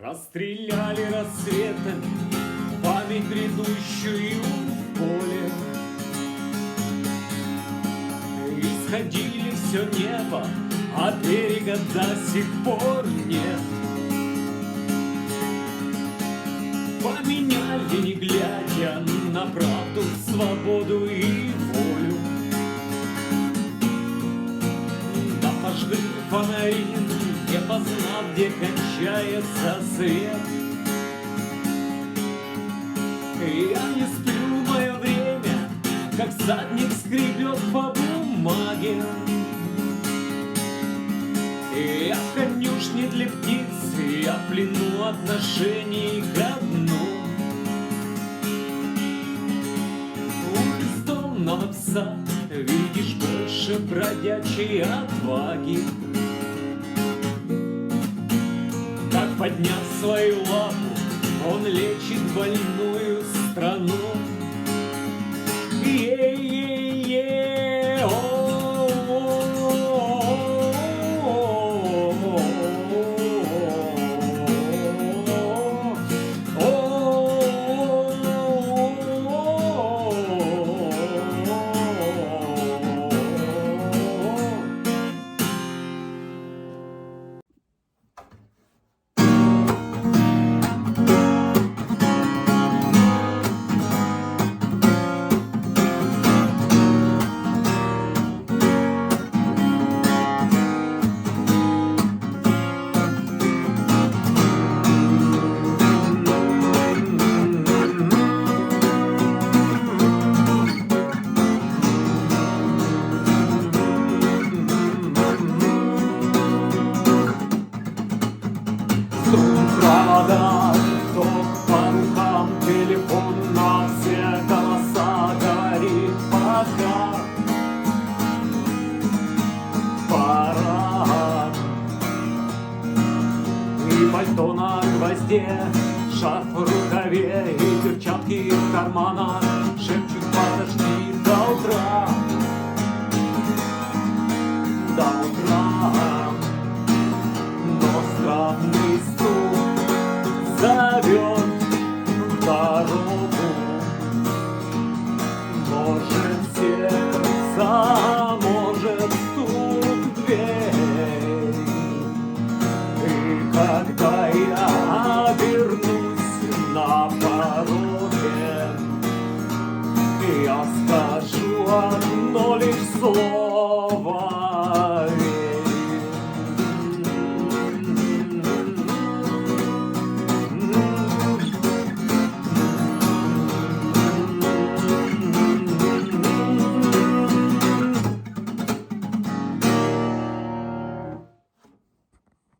Расстреляли рассветами память грядущую в поле. Исходили все небо, а берега до сих пор нет. Поменяли, не глядя, на правду, свободу и волю. Да пожгли фонари, не познав, где кончается свет. Я не сплю, мое время, как всадник скребет по бумаге. Я в конюшне для птиц, я в плену отношений ко дну. У бездомного пса видишь больше бродячей отваги. Как, подняв свою лапу, он лечит больную страну. Провода, ток по рукам, телефон на все голоса горит пока. Пора. И пальто на гвозде, шарф в рукаве и перчатки в карманах шепчут: подожди до утра. До утра. Но странный стук зовет в дорогу. Может, сердце, может, стук в дверь. И когда